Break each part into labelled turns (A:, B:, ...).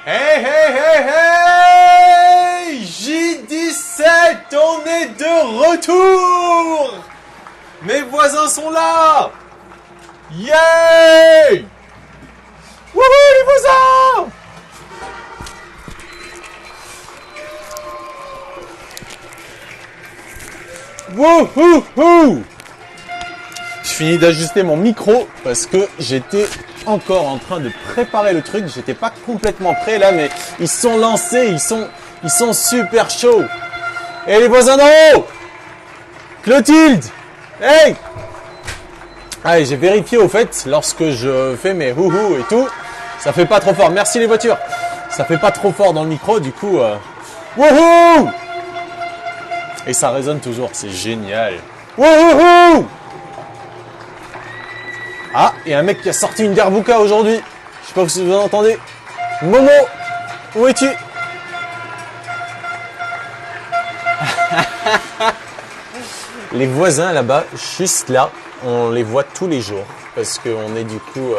A: Hey, hey, hey, hey! J17, on est de retour! Mes voisins sont là! Yay! Wouhou, les voisins! Wouhou! Je finis d'ajuster mon micro parce que j'étais encore en train de préparer le truc. J'étais pas complètement prêt là, mais ils sont lancés, ils sont super chauds. Et les voisins d'en haut! Clotilde! Hey! Allez, j'ai vérifié au fait, lorsque je fais mes houhou et tout, ça fait pas trop fort. Merci les voitures! Ça fait pas trop fort dans le micro, du coup, wouhou! Et ça résonne toujours, c'est génial. Wouhou! Ah, il y a un mec qui a sorti une Derbuka aujourd'hui. Je sais pas si vous en entendez. Momo, où es-tu? Les voisins là-bas, juste là, on les voit tous les jours. Parce qu'on est du coup,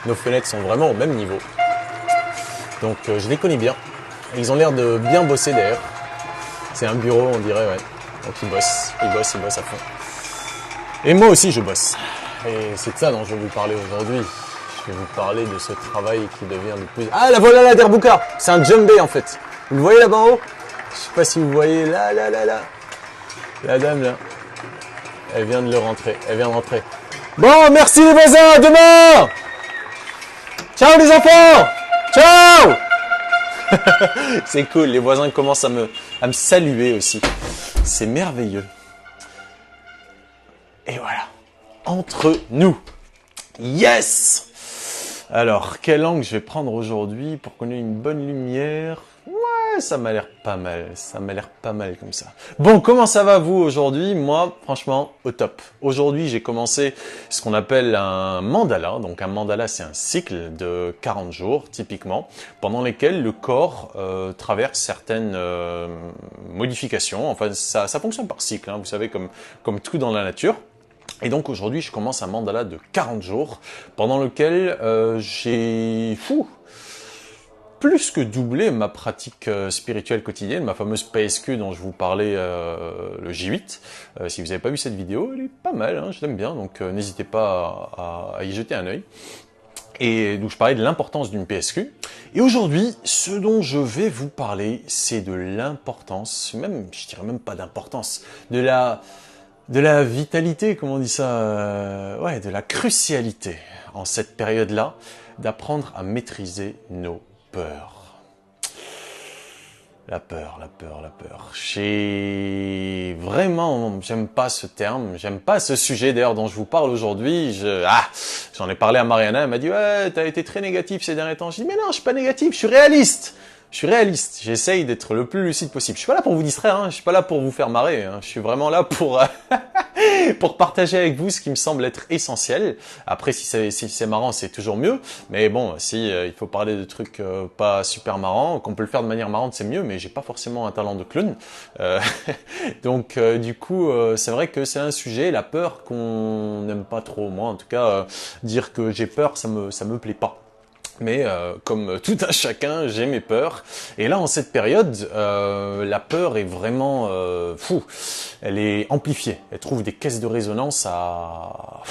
A: nos fenêtres sont vraiment au même niveau. Donc je les connais bien. Ils ont l'air de bien bosser d'ailleurs. C'est un bureau, on dirait, ouais. Donc ils bossent à fond. Et moi aussi je bosse. Et c'est de ça dont je vais vous parler aujourd'hui. Je vais vous parler de ce travail qui devient de plus... Ah, la voilà la Derbuka! C'est un djembé en fait. Vous le voyez là-bas en haut? Je sais pas si vous voyez là. La dame là. Elle vient de rentrer. Bon, merci les voisins, à demain! Ciao les enfants! Ciao! C'est cool, les voisins commencent à me saluer aussi. C'est merveilleux. Et voilà. Entre nous. Yes! Alors, quel angle je vais prendre aujourd'hui pour qu'on ait une bonne lumière? Ouais, ça m'a l'air pas mal. Ça m'a l'air pas mal comme ça. Bon, comment ça va vous aujourd'hui? Moi, franchement, au top. Aujourd'hui, j'ai commencé ce qu'on appelle un mandala. Donc, un mandala, c'est un cycle de 40 jours, typiquement, pendant lesquels le corps traverse certaines modifications. Enfin, ça fonctionne par cycle, hein, vous savez, comme tout dans la nature. Et donc aujourd'hui, je commence un mandala de 40 jours pendant lequel j'ai plus que doublé ma pratique spirituelle quotidienne, ma fameuse PSQ dont je vous parlais le J8. Si vous n'avez pas vu cette vidéo, elle est pas mal, hein, je l'aime bien, donc n'hésitez pas à y jeter un œil. Et donc je parlais de l'importance d'une PSQ. Et aujourd'hui, ce dont je vais vous parler, c'est de l'importance, même, je dirais même pas d'importance, de la vitalité, comment on dit ça, ouais, de la crucialité en cette période-là, d'apprendre à maîtriser nos peurs. La peur. J'aime pas ce terme, j'aime pas ce sujet d'ailleurs dont je vous parle aujourd'hui. J'en ai parlé à Mariana, elle m'a dit ouais, t'as été très négatif ces derniers temps. Je dis mais non, je suis pas négatif, je suis réaliste. J'essaye d'être le plus lucide possible. Je suis pas là pour vous distraire, hein. Je suis pas là pour vous faire marrer, hein. Je suis vraiment là pour pour partager avec vous ce qui me semble être essentiel. Après, si c'est marrant, c'est toujours mieux. Mais bon, si il faut parler de trucs pas super marrants, qu'on peut le faire de manière marrante, c'est mieux. Mais j'ai pas forcément un talent de clown. Donc du coup, c'est vrai que c'est un sujet, la peur qu'on n'aime pas trop. Moi, en tout cas, dire que j'ai peur, ça me plaît pas. Mais comme tout un chacun, j'ai mes peurs. Et là, en cette période, la peur est vraiment elle est amplifiée. Elle trouve des caisses de résonance à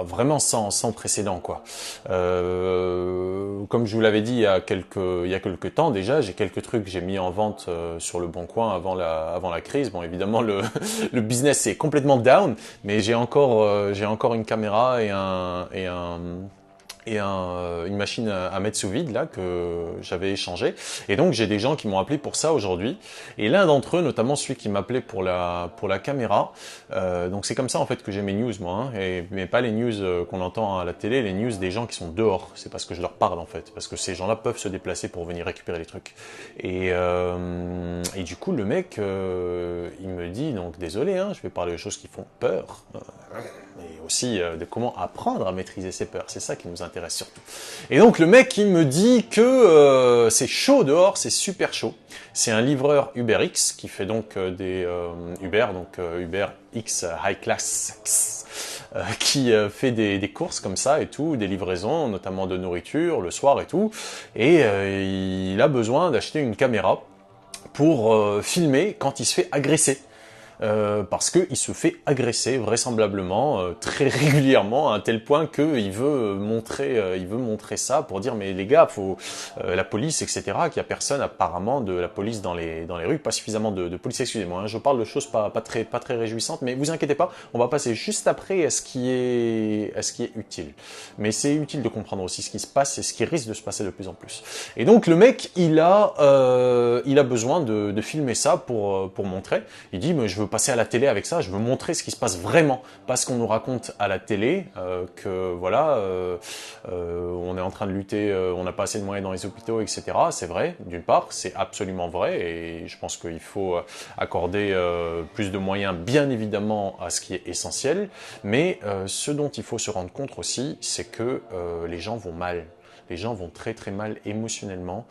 A: vraiment sans précédent, quoi. Comme je vous l'avais dit il y a quelques temps déjà, j'ai quelques trucs que j'ai mis en vente sur le Bon Coin avant la crise. Bon, évidemment le business est complètement down, mais j'ai encore une caméra et une machine à mettre sous vide là que j'avais échangé. Et donc j'ai des gens qui m'ont appelé pour ça aujourd'hui. Et l'un d'entre eux, notamment celui qui m'appelait pour la caméra. Donc c'est comme ça en fait que j'ai mes news moi, hein, mais pas les news qu'on entend à la télé, les news des gens qui sont dehors. C'est parce que je leur parle en fait, parce que ces gens-là peuvent se déplacer pour venir récupérer les trucs. Et du coup le mec, il me dit donc désolé, hein, je vais parler de choses qui font peur. Et aussi de comment apprendre à maîtriser ses peurs. C'est ça qui nous intéresse surtout. Et donc le mec il me dit que c'est chaud dehors, c'est super chaud. C'est un livreur UberX qui fait donc des Uber, donc Uber X High Class qui fait des courses comme ça et tout, des livraisons, notamment de nourriture, le soir et tout, et il a besoin d'acheter une caméra pour filmer quand il se fait agresser. Parce qu'il se fait agresser vraisemblablement très régulièrement à un tel point qu'il veut montrer ça pour dire mais les gars, faut la police, etc. Qu'il y a personne apparemment de la police dans les rues, pas suffisamment de police. Excusez-moi, hein, je parle de choses pas très réjouissantes, mais vous inquiétez pas, on va passer juste après à ce qui est utile. Mais c'est utile de comprendre aussi ce qui se passe et ce qui risque de se passer de plus en plus. Et donc le mec, il a besoin de filmer ça pour montrer. Il dit mais je veux passer à la télé avec ça, je veux montrer ce qui se passe vraiment, pas ce qu'on nous raconte à la télé, que voilà, on est en train de lutter, on n'a pas assez de moyens dans les hôpitaux, etc. C'est vrai, d'une part, c'est absolument vrai, et je pense qu'il faut accorder plus de moyens, bien évidemment, à ce qui est essentiel, mais ce dont il faut se rendre compte aussi, c'est que les gens vont mal. Les gens vont très très mal émotionnellement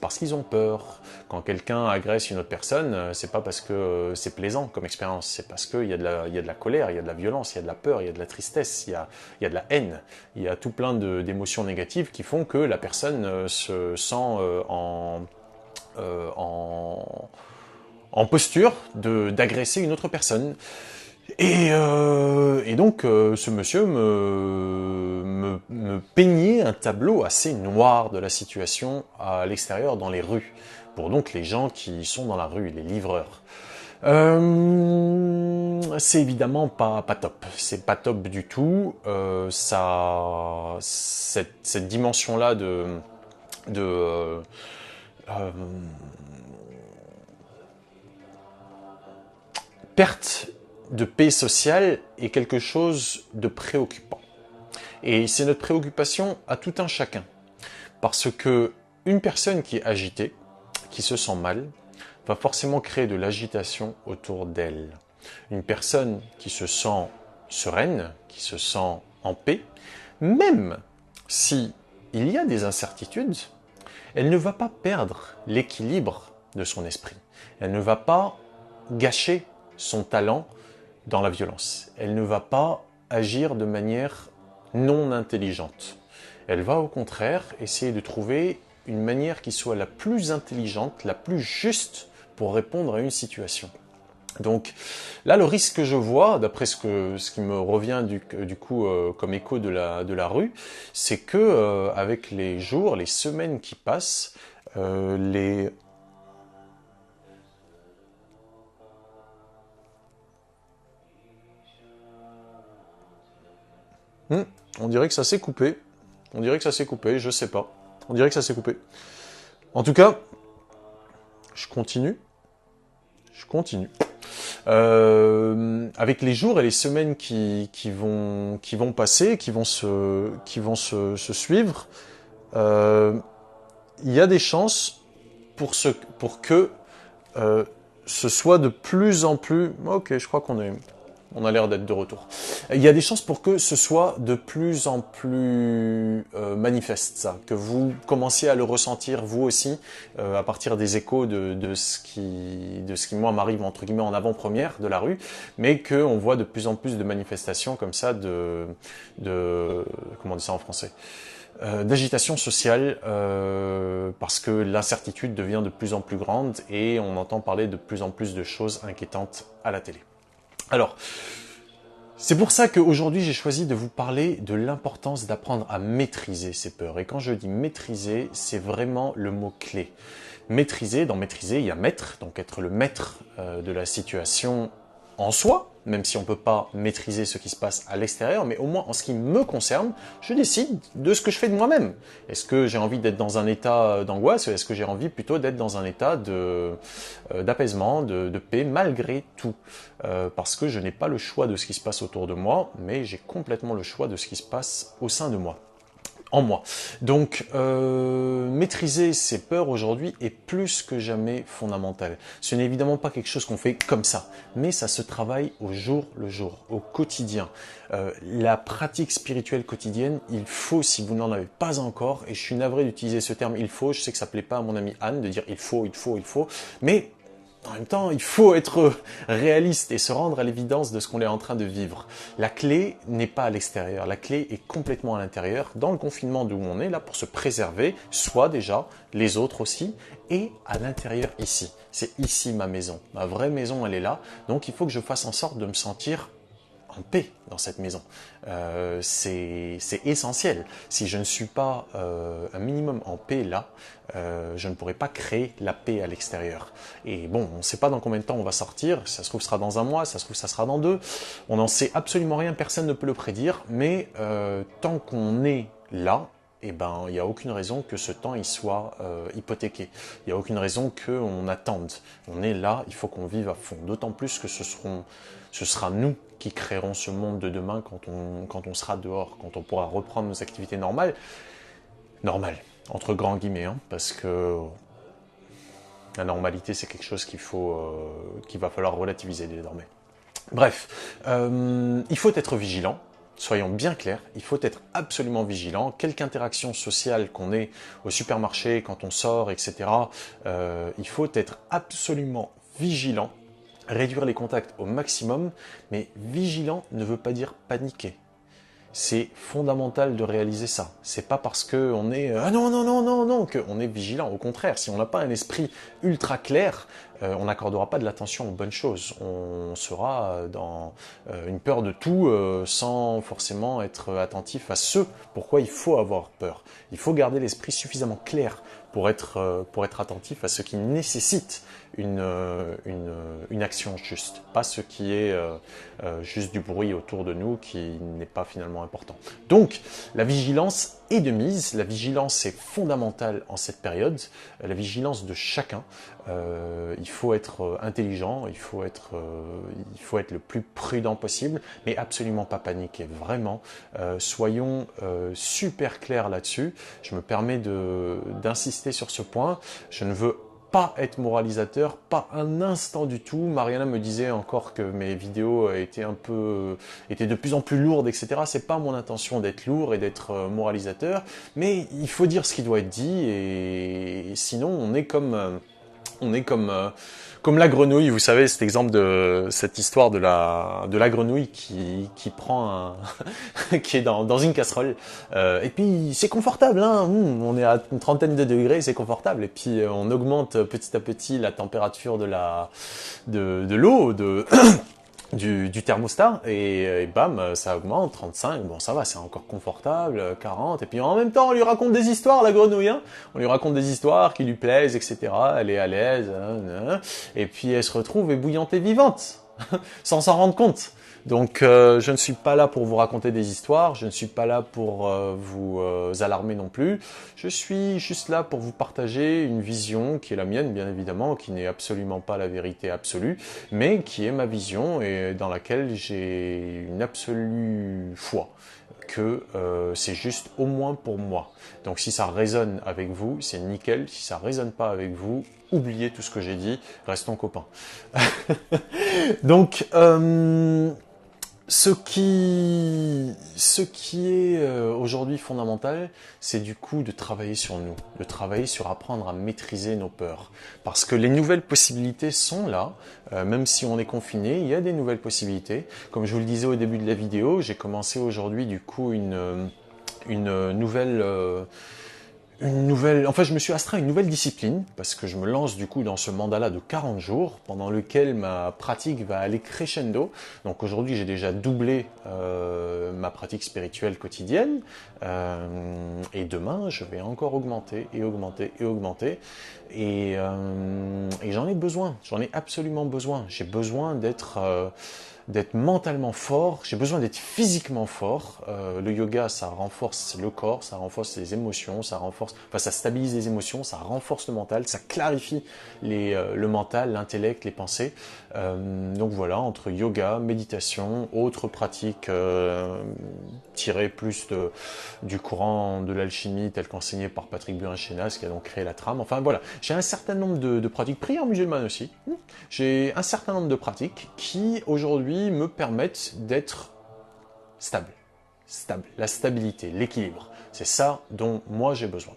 A: parce qu'ils ont peur. Quand quelqu'un agresse une autre personne, c'est pas parce que c'est plaisant comme expérience, c'est parce qu'il y a de la colère, il y a de la violence, il y a de la peur, il y a de la tristesse, il y a de la haine, il y a tout plein d'émotions négatives qui font que la personne se sent en posture d'agresser une autre personne. Et donc, ce monsieur me peignait un tableau assez noir de la situation à l'extérieur, dans les rues, pour donc les gens qui sont dans la rue, les livreurs. C'est évidemment pas top. C'est pas top du tout. Cette dimension-là de perte de paix sociale est quelque chose de préoccupant. Et c'est notre préoccupation à tout un chacun. Parce que une personne qui est agitée, qui se sent mal, va forcément créer de l'agitation autour d'elle. Une personne qui se sent sereine, qui se sent en paix, même si il y a des incertitudes, elle ne va pas perdre l'équilibre de son esprit. Elle ne va pas gâcher son talent dans la violence. Elle ne va pas agir de manière non intelligente. Elle va au contraire essayer de trouver une manière qui soit la plus intelligente, la plus juste pour répondre à une situation. Donc là, le risque que je vois, d'après ce qui me revient du coup comme écho de la rue, c'est que avec les jours, les semaines qui passent, on dirait que ça s'est coupé. On dirait que ça s'est coupé, je sais pas. On dirait que ça s'est coupé. En tout cas, je continue. Avec les jours et les semaines qui vont passer, qui vont se suivre, il y a des chances pour que ce soit de plus en plus... Ok, je crois on a l'air d'être de retour. Il y a des chances pour que ce soit de plus en plus manifeste, ça, que vous commenciez à le ressentir vous aussi à partir des échos de ce qui moi m'arrive entre guillemets en avant-première de la rue, mais qu'on voit de plus en plus de manifestations comme ça de comment on dit ça en français, d'agitation sociale parce que l'incertitude devient de plus en plus grande et on entend parler de plus en plus de choses inquiétantes à la télé. Alors, c'est pour ça qu'aujourd'hui j'ai choisi de vous parler de l'importance d'apprendre à maîtriser ses peurs. Et quand je dis maîtriser, c'est vraiment le mot-clé. Maîtriser, dans maîtriser, il y a maître, donc être le maître de la situation en soi, même si on ne peut pas maîtriser ce qui se passe à l'extérieur, mais au moins en ce qui me concerne, je décide de ce que je fais de moi-même. Est-ce que j'ai envie d'être dans un état d'angoisse ou est-ce que j'ai envie plutôt d'être dans un état d'apaisement, de paix, malgré tout parce que je n'ai pas le choix de ce qui se passe autour de moi, mais j'ai complètement le choix de ce qui se passe au sein de moi. En moi. Donc, maîtriser ses peurs aujourd'hui est plus que jamais fondamental. Ce n'est évidemment pas quelque chose qu'on fait comme ça, mais ça se travaille au jour le jour, au quotidien. La pratique spirituelle quotidienne, il faut, si vous n'en avez pas encore, et je suis navré d'utiliser ce terme « il faut », je sais que ça plaît pas à mon ami Anne de dire « il faut », mais En même temps, il faut être réaliste et se rendre à l'évidence de ce qu'on est en train de vivre. La clé n'est pas à l'extérieur, la clé est complètement à l'intérieur, dans le confinement d'où on est là pour se préserver, soit déjà, les autres aussi, et à l'intérieur ici. C'est ici ma maison. Ma vraie maison, elle est là, donc il faut que je fasse en sorte de me sentir en paix dans cette maison. C'est essentiel. Si je ne suis pas un minimum en paix là, je ne pourrai pas créer la paix à l'extérieur. Et bon, on ne sait pas dans combien de temps on va sortir. Ça se trouve, ce sera dans un mois, ça se trouve, ça sera dans 2. On n'en sait absolument rien, personne ne peut le prédire. Mais tant qu'on est là, eh ben, il n'y a aucune raison que ce temps il soit hypothéqué. Il n'y a aucune raison qu'on attende. On est là, il faut qu'on vive à fond. D'autant plus que ce sera nous qui créerons ce monde de demain quand on sera dehors, quand on pourra reprendre nos activités normales. Normales, entre grands guillemets, hein, parce que la normalité, c'est quelque chose qu'il va falloir relativiser désormais. Bref, il faut être vigilant. Soyons bien clairs, il faut être absolument vigilant. Quelque interaction sociale qu'on ait au supermarché, quand on sort, etc., il faut être absolument vigilant. Réduire les contacts au maximum, mais vigilant ne veut pas dire paniquer. C'est fondamental de réaliser ça. C'est pas parce qu'on est ah non non non non non qu'on est vigilant. Au contraire, si on n'a pas un esprit ultra clair, on n'accordera pas de l'attention aux bonnes choses. On sera dans une peur de tout sans forcément être attentif à ce pourquoi il faut avoir peur. Il faut garder l'esprit suffisamment clair pour être attentif à ce qui nécessite une action juste, pas ce qui est juste du bruit autour de nous qui n'est pas finalement important. Donc, la vigilance est de mise, la vigilance est fondamentale en cette période, la vigilance de chacun. Il faut être intelligent, il faut être le plus prudent possible, mais absolument pas paniquer, vraiment. Soyons super clairs là-dessus. Je me permets d'insister sur ce point. Je ne veux pas être moralisateur, pas un instant du tout. Mariana me disait encore que mes vidéos étaient de plus en plus lourdes, etc. C'est pas mon intention d'être lourd et d'être moralisateur, mais il faut dire ce qui doit être dit, et sinon on est comme la grenouille, vous savez, cet exemple de cette histoire de la grenouille qui prend qui est dans une casserole. Et puis c'est confortable, hein. On est à une trentaine de degrés, c'est confortable. Et puis on augmente petit à petit la température de l'eau, du thermostat, et bam, ça augmente, 35, bon ça va, c'est encore confortable, 40, et puis en même temps on lui raconte des histoires, la grenouille, hein. On lui raconte des histoires qui lui plaisent, etc., elle est à l'aise, hein, et puis elle se retrouve ébouillante et vivante, sans s'en rendre compte. Donc je ne suis pas là pour vous raconter des histoires, je ne suis pas là pour vous alarmer non plus, je suis juste là pour vous partager une vision qui est la mienne bien évidemment, qui n'est absolument pas la vérité absolue, mais qui est ma vision et dans laquelle j'ai une absolue foi que c'est juste au moins pour moi. Donc si ça résonne avec vous, c'est nickel, si ça résonne pas avec vous, oubliez tout ce que j'ai dit, restons copains. Donc ce qui est aujourd'hui fondamental, c'est du coup de travailler sur nous, de travailler sur apprendre à maîtriser nos peurs. Parce que les nouvelles possibilités sont là, même si on est confiné, il y a des nouvelles possibilités. Comme je vous le disais au début de la vidéo, j'ai commencé aujourd'hui du coup une nouvelle... enfin, je me suis astreint à une nouvelle discipline parce que je me lance du coup dans ce mandat-là de 40 jours pendant lequel ma pratique va aller crescendo. Donc aujourd'hui, j'ai déjà doublé ma pratique spirituelle quotidienne et demain, je vais encore augmenter et augmenter et augmenter. Et j'en ai besoin, j'en ai absolument besoin. J'ai besoin d'être mentalement fort, j'ai besoin d'être physiquement fort. Le yoga, ça renforce le corps, ça renforce les émotions, ça stabilise les émotions, ça renforce le mental, ça clarifie le mental, l'intellect, les pensées. Donc voilà, entre yoga, méditation, autres pratiques tirées plus du courant de l'alchimie tel qu'enseigné par Patrick Burin-Chenas, qui a donc créé la trame. Enfin voilà, j'ai un certain nombre de pratiques, prières musulmanes aussi. J'ai un certain nombre de pratiques qui aujourd'hui me permettent d'être stable. La stabilité, l'équilibre. C'est ça dont moi j'ai besoin.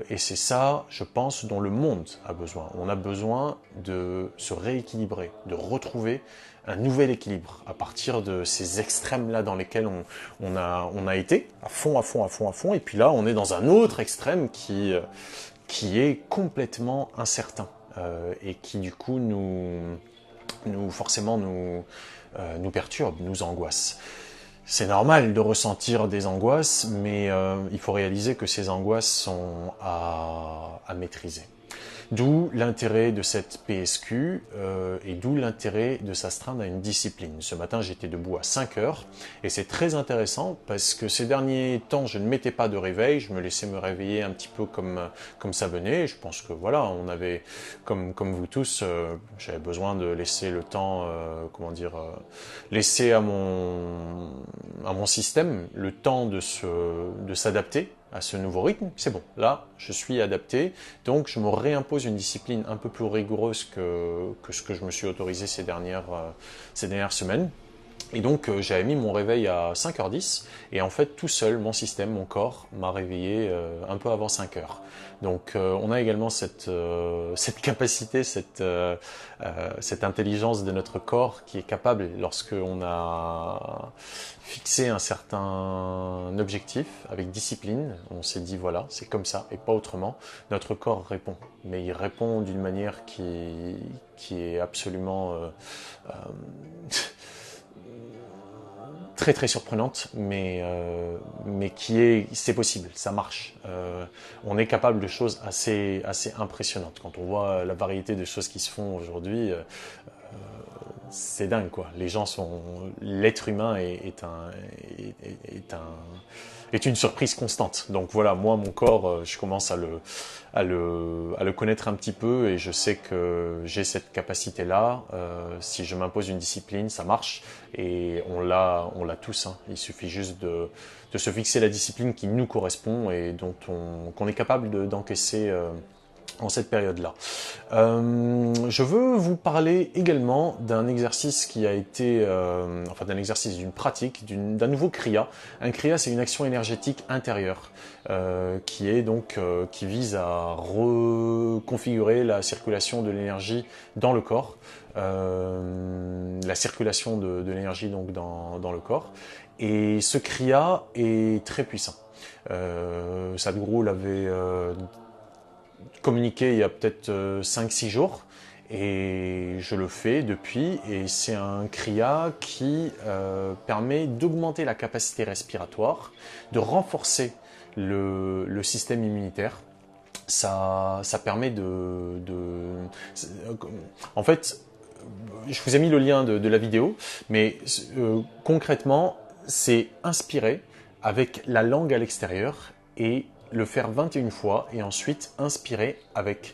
A: Et c'est ça, je pense, dont le monde a besoin. On a besoin de se rééquilibrer, de retrouver un nouvel équilibre à partir de ces extrêmes-là dans lesquels on a été à fond, à fond, à fond, à fond. Et puis là, on est dans un autre extrême qui est complètement incertain et qui du coup forcément nous perturbe, nous angoisse. C'est normal de ressentir des angoisses, mais il faut réaliser que ces angoisses sont à maîtriser. D'où l'intérêt de cette PSQ et d'où l'intérêt de s'astreindre à une discipline. Ce matin, j'étais debout à 5 heures et c'est très intéressant parce que ces derniers temps, je ne mettais pas de réveil, je me laissais me réveiller un petit peu comme ça venait. Je pense que voilà, on avait, comme vous tous, j'avais besoin de laisser le temps, laisser à mon système le temps de s'adapter à ce nouveau rythme. C'est bon, là, je suis adapté, donc je me réimpose une discipline un peu plus rigoureuse que ce que je me suis autorisé ces dernières semaines. Et donc j'avais mis mon réveil à 5h10 et en fait tout seul, mon système, mon corps m'a réveillé un peu avant 5h. Donc on a également cette capacité, cette intelligence de notre corps qui est capable, lorsqu'on a fixé un certain objectif avec discipline, on s'est dit voilà, c'est comme ça et pas autrement, notre corps répond. Mais il répond d'une manière qui est absolument très très surprenante, mais c'est possible, ça marche. On est capable de choses assez impressionnantes. Quand on voit la variété de choses qui se font aujourd'hui, c'est dingue quoi. L'être humain est une surprise constante. Donc voilà, moi mon corps, je commence à le connaître un petit peu et je sais que j'ai cette capacité-là. Si je m'impose une discipline, ça marche et on l'a tous. Hein. Il suffit juste de se fixer la discipline qui nous correspond et qu'on est capable d'encaisser. En cette période-là. Je veux vous parler également d'un exercice qui a été, d'un exercice, d'une pratique, d'un nouveau Kriya. Un Kriya, c'est une action énergétique intérieure qui vise à reconfigurer la circulation de l'énergie dans le corps, la circulation de l'énergie donc dans le corps. Et ce Kriya est très puissant. Sadhguru l'avait communiqué il y a peut-être 5-6 jours et je le fais depuis et c'est un Kriya qui permet d'augmenter la capacité respiratoire, de renforcer le système immunitaire. Ça permet en fait, je vous ai mis le lien de la vidéo, mais concrètement, c'est inspirer avec la langue à l'extérieur et le faire 21 fois et ensuite respirer avec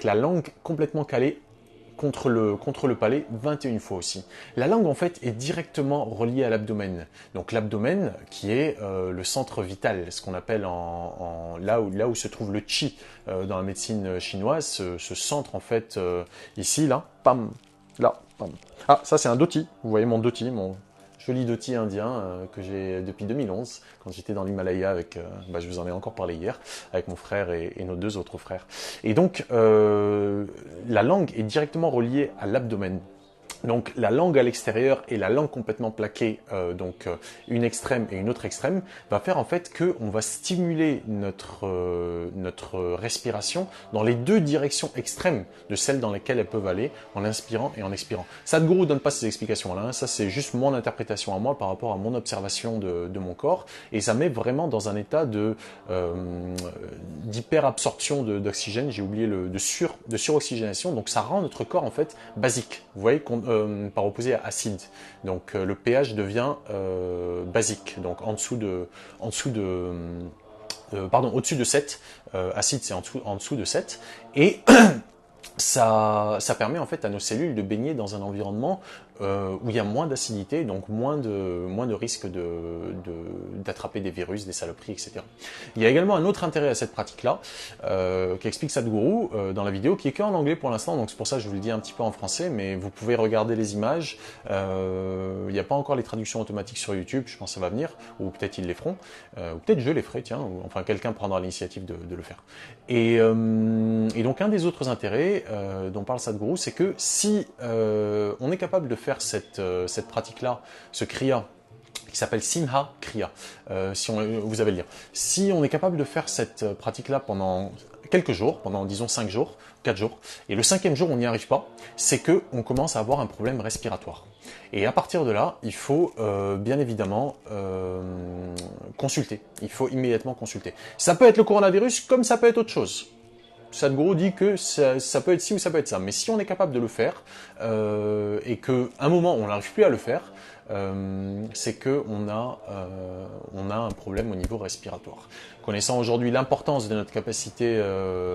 A: la langue complètement calée contre le palais 21 fois aussi. La langue en fait est directement reliée à l'abdomen. Donc l'abdomen qui est le centre vital, ce qu'on appelle là où se trouve le chi dans la médecine chinoise, ce centre en fait ici, là, pam, là, pam. Ah, ça c'est un doti, vous voyez mon doti, mon joli doti indien que j'ai depuis 2011, quand j'étais dans l'Himalaya avec, je vous en ai encore parlé hier, avec mon frère et nos 2 autres frères. Et donc, la langue est directement reliée à l'abdomen. Donc la langue à l'extérieur et la langue complètement plaquée, une extrême et une autre extrême, va faire en fait qu'on va stimuler notre respiration dans les 2 directions extrêmes de celles dans lesquelles elles peuvent aller en inspirant et en expirant. Sadhguru ne donne pas ces explications-là, hein. Ça c'est juste mon interprétation à moi par rapport à mon observation de mon corps et ça met vraiment dans un état d'hyperabsorption d'oxygène, j'ai oublié de suroxygénation, donc ça rend notre corps en fait basique. Vous voyez par opposé à acide. Donc le pH devient basique. Donc au-dessus de 7. Acide c'est en dessous de 7. Et ça permet en fait à nos cellules de baigner dans un environnement où il y a moins d'acidité, donc moins de risque d'attraper des virus, des saloperies, etc. Il y a également un autre intérêt à cette pratique-là, qu'explique Sadhguru dans la vidéo, qui est qu'en anglais pour l'instant, donc c'est pour ça que je vous le dis un petit peu en français, mais vous pouvez regarder les images. Il n'y a pas encore les traductions automatiques sur YouTube, je pense que ça va venir, ou peut-être ils les feront, ou peut-être je les ferai, tiens, ou enfin quelqu'un prendra l'initiative de le faire. Et donc un des autres intérêts dont parle Sadhguru, c'est que si on est capable de faire cette pratique-là, ce kriya, qui s'appelle Simha Kriya, vous avez le lire. Si on est capable de faire cette pratique-là pendant quelques jours, pendant disons 5 jours, 4 jours, et le 5e jour on n'y arrive pas, c'est que on commence à avoir un problème respiratoire. Et à partir de là, il faut bien évidemment consulter. Il faut immédiatement consulter. Ça peut être le coronavirus comme ça peut être autre chose. Sadhguru dit que ça peut être ci ou ça peut être ça. Mais si on est capable de le faire et qu'à un moment on n'arrive plus à le faire, c'est qu'on on a un problème au niveau respiratoire. Connaissant aujourd'hui l'importance de notre capacité,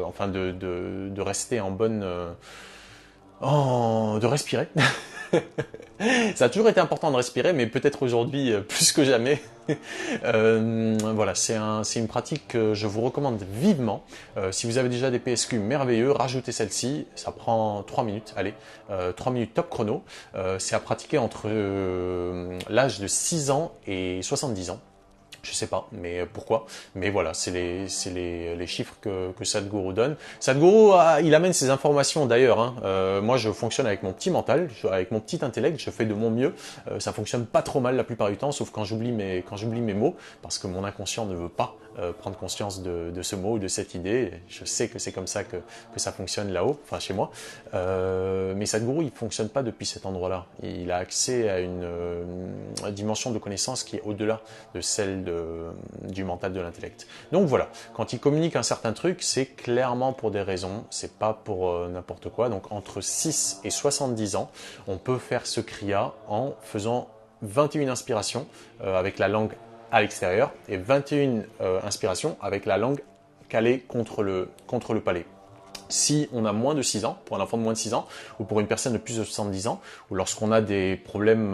A: enfin de rester en bonne... de respirer. Ça a toujours été important de respirer, mais peut-être aujourd'hui plus que jamais. Voilà, c'est une pratique que je vous recommande vivement. Si vous avez déjà des PSQ merveilleux, rajoutez celle-ci. Ça prend 3 minutes, allez, 3 minutes top chrono. C'est à pratiquer entre l'âge de 6 ans et 70 ans. Je sais pas, mais pourquoi? Mais voilà, c'est les chiffres que Sadhguru donne. Sadhguru, il amène ces informations d'ailleurs. Hein. Moi, je fonctionne avec mon petit mental, avec mon petit intellect, je fais de mon mieux. Ça fonctionne pas trop mal la plupart du temps, sauf quand j'oublie mes mots, parce que mon inconscient ne veut pas prendre conscience de ce mot ou de cette idée. Je sais que c'est comme ça que ça fonctionne là-haut, enfin chez moi. Mais Sadhguru, il fonctionne pas depuis cet endroit-là. Il a accès à une dimension de connaissance qui est au-delà de celle du mental, de l'intellect. Donc voilà, quand il communique un certain truc, c'est clairement pour des raisons, c'est pas pour n'importe quoi. Donc entre 6 et 70 ans, on peut faire ce kriya en faisant 21 inspirations avec la langue à l'extérieur et 21 inspirations avec la langue calée contre le palais. Si on a moins de 6 ans, pour un enfant de moins de 6 ans, ou pour une personne de plus de 70 ans, ou lorsqu'on a des problèmes,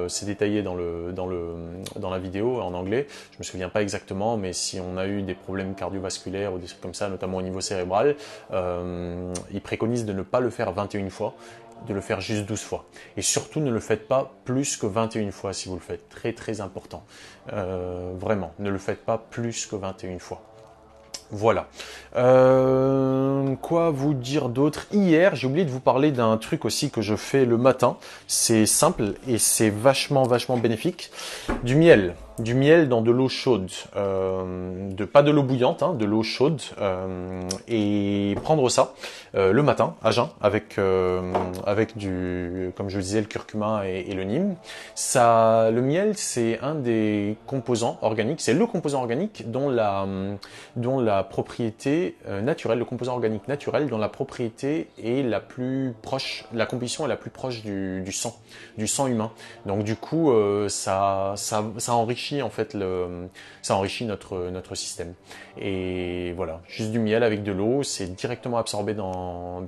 A: c'est détaillé dans la vidéo en anglais, je me souviens pas exactement, mais si on a eu des problèmes cardiovasculaires ou des trucs comme ça, notamment au niveau cérébral, il préconise de ne pas le faire 21 fois, de le faire juste 12 fois. Et surtout, ne le faites pas plus que 21 fois si vous le faites. Très très important. Vraiment, ne le faites pas plus que 21 fois. Voilà. Quoi vous dire d'autre? Hier, j'ai oublié de vous parler d'un truc aussi que je fais le matin. C'est simple et c'est vachement bénéfique. Du miel. Du miel dans de l'eau chaude. Pas de l'eau bouillante, hein, de l'eau chaude. Et prendre ça le matin, à jeun, avec du, comme je le disais, le curcuma et le nim. Le miel, c'est un des composants organiques. C'est le composant organique dont la propriété naturelle, le composant organique naturel dont la propriété est la plus proche, la composition est la plus proche du sang humain. Donc du coup, ça enrichit en fait ça enrichit notre système. Et voilà, juste du miel avec de l'eau, c'est directement absorbé dans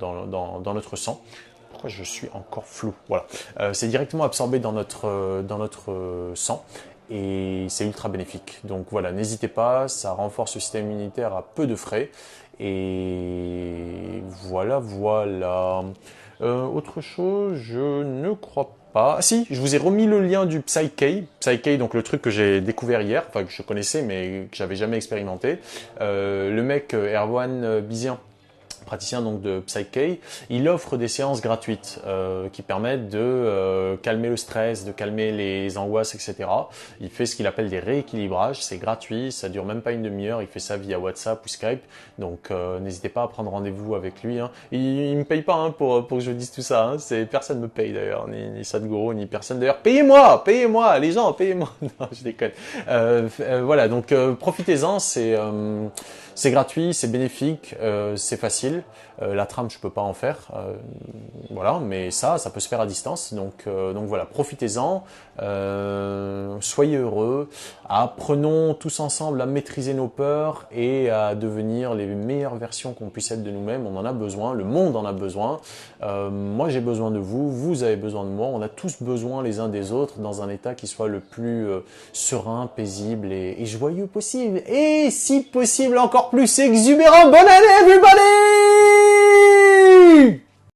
A: notre sang. Pourquoi je suis encore flou? Voilà, c'est directement absorbé dans notre sang. Et c'est ultra bénéfique. Donc voilà, n'hésitez pas, ça renforce le système immunitaire à peu de frais. Et voilà. Autre chose, je ne crois pas. Ah si, je vous ai remis le lien du Psyche. Psyche, donc le truc que j'ai découvert hier, enfin que je connaissais mais que j'avais jamais expérimenté. Le mec Erwan Bizien, praticien donc de Psyche, il offre des séances gratuites qui permettent de calmer le stress, de calmer les angoisses, etc. Il fait ce qu'il appelle des rééquilibrages, c'est gratuit, ça dure même pas une demi-heure, il fait ça via WhatsApp ou Skype, donc n'hésitez pas à prendre rendez-vous avec lui. Hein. Il me paye pas hein, pour que je dise tout ça, hein. Personne me paye d'ailleurs, ni Sadhguru, ni personne d'ailleurs. Payez-moi, les gens, payez-moi. Non, je déconne. Voilà, donc profitez-en, c'est gratuit, c'est bénéfique, c'est facile. difficile. La trame, je peux pas en faire. Voilà, mais ça peut se faire à distance. Donc voilà, profitez-en. Soyez heureux. Apprenons tous ensemble à maîtriser nos peurs et à devenir les meilleures versions qu'on puisse être de nous-mêmes. On en a besoin. Le monde en a besoin. Moi, j'ai besoin de vous. Vous avez besoin de moi. On a tous besoin les uns des autres dans un état qui soit le plus serein, paisible et joyeux possible. Et si possible, encore plus exubérant. Bonne année, everybody!